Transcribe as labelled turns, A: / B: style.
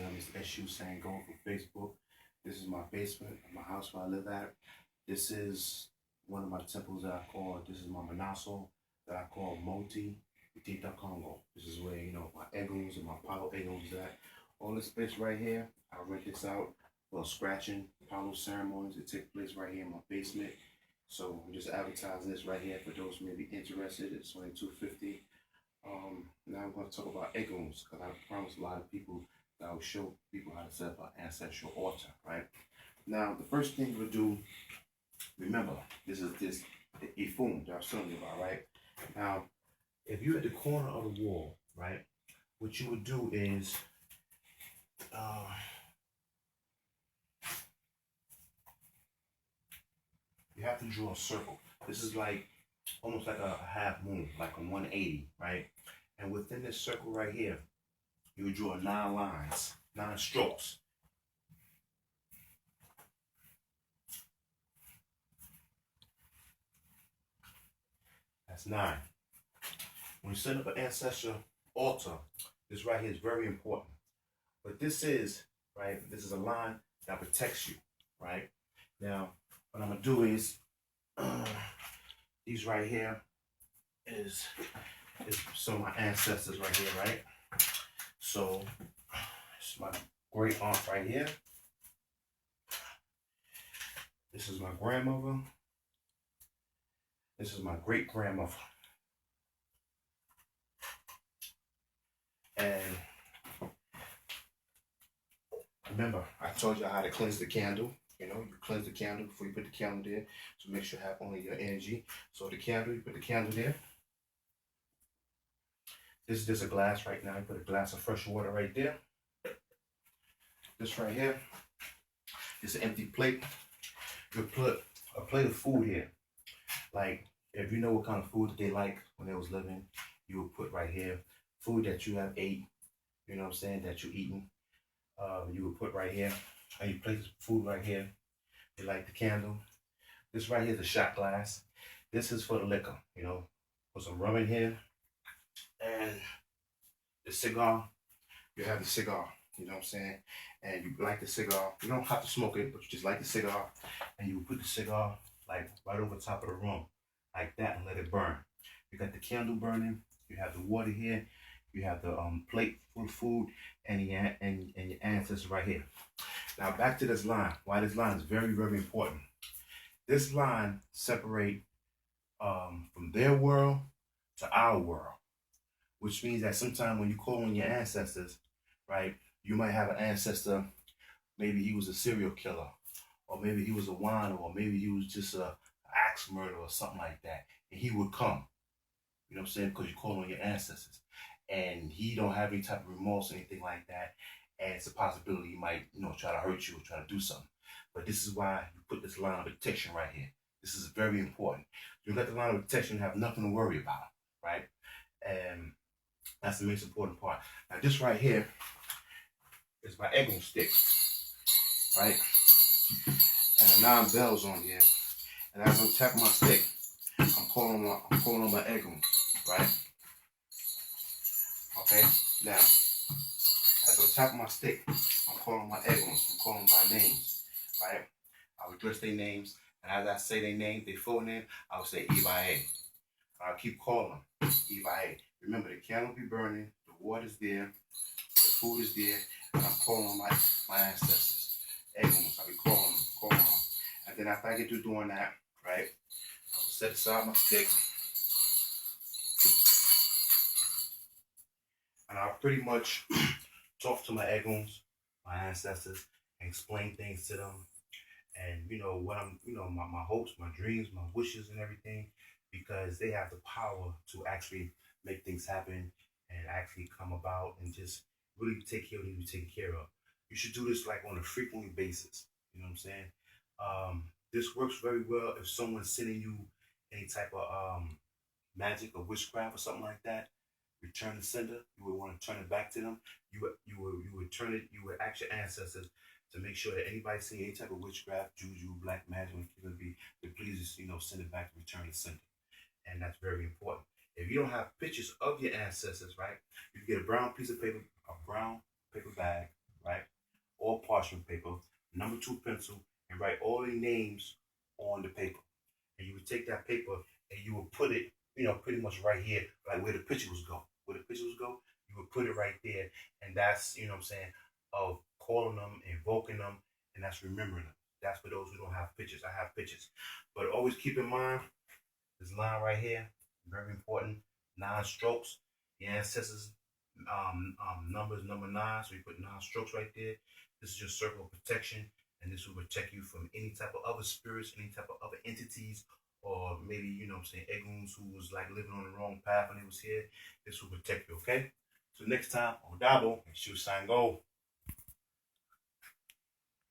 A: name is Esu Sango from Facebook. This is my basement, my house where I live at. This is one of my temples that I call, this is my Manaso that I call Moti Tita Congo. This is where, my EGUNS and my Palo EGUNS at. All this space right here, I rent this out for scratching, Palo ceremonies. It takes place right here in my basement. So I'm just advertising this right here for those who may be interested. It's only $250. Now I'm going to talk about EGUNS because I promised a lot of people that I will show people how to set up an ancestral altar, right? Now, the first thing we'll do, remember, this is the ifun that I was telling you about, right? Now, if you're at the corner of the wall, right, what you would do is, you have to draw a circle. This is like almost like a half moon, like a 180, right? And within this circle right here, you would draw 9 lines, 9 strokes. That's 9. When you set up an ancestral altar, this right here is very important. But this is, right, this is a line that protects you, right? Now, what I'm going to do is, these right here is some of my ancestors right here, right? So, this is my great aunt right here. This is my grandmother. This is my great grandmother. And remember, I told you how to cleanse the candle. You cleanse the candle before you put the candle there. So make sure you have only your energy. So the candle, you put the candle there. This is just a glass right now. You put a glass of fresh water right there. This right here is an empty plate. You put a plate of food here. Like, if you know what kind of food that they like when they was living, you would put right here. Food that you have ate, you know what I'm saying, that you're eating. You would put right here. And you place food right here. You light the candle. This right here is a shot glass. This is for the liquor, Put some rum in here. And the cigar, you have the cigar, you know what I'm saying? And you light the cigar. You don't have to smoke it, but you just light the cigar. And you put the cigar like right over top of the rum, like that, and let it burn. You got the candle burning. You have the water here. You have the plate full of food and your ancestors right here. Now back to this line. Why this line is very, very important. This line separates from their world to our world, which means that sometimes when you call on your ancestors, right, you might have an ancestor, maybe he was a serial killer, or maybe he was a whiner, or maybe he was just an axe murderer or something like that, and he would come, you know what I'm saying, because you call on your ancestors. And he don't have any type of remorse or anything like that. And it's a possibility he might, try to hurt you or try to do something. But this is why you put this line of protection right here. This is very important. You got the line of protection, you have nothing to worry about, right? And that's the most important part. Now this right here is my EGUNS stick, right? And the 9 bells on here. And as I'm tapping my stick, I'm calling on my EGUNS, right? Okay, now, as I tap my stick, I'm calling my EGUNS, I'm calling by names, right? I'll address their names, and as I say their name, their full name, I'll say Ibae. I'll keep calling Ibae. Remember, the candle be burning, the water's there, the food is there, and I'm calling on my ancestors. EGUNS, I'll be calling them. And then after I get through doing that, right, I'll set aside my stick, and I'll pretty much talk to my EGUNS, my ancestors, and explain things to them. And what I'm, my hopes, my dreams, my wishes and everything, because they have the power to actually make things happen and actually come about and just really take care of what you take care of. You should do this like on a frequent basis. You know what I'm saying? This works very well if someone's sending you any type of magic or witchcraft or something like that. Return the sender. You would want to turn it back to them. You would turn it. You would ask your ancestors to make sure that anybody see any type of witchcraft, juju, black magic, to please just send it back, return the sender, and that's very important. If you don't have pictures of your ancestors, right, you get a brown piece of paper, a brown paper bag, right, parchment paper, number 2 pencil, and write all the names on the paper. And you would take that paper and you would put it, you know, pretty much right here, like where the pictures go. Where the pictures go, you would put it right there. And that's, you know what I'm saying, of calling them, invoking them, and that's remembering them. That's for those who don't have pictures. I have pictures. But always keep in mind, this line right here, very important, 9 strokes. The ancestors numbers number 9, so you put 9 strokes right there. This is your circle of protection, and this will protect you from any type of other spirits, any type of other entities, or maybe, you know what I'm saying, EGUNS who was like living on the wrong path when they was here. This will protect you, okay? So next time, Odabo, Esu Sango.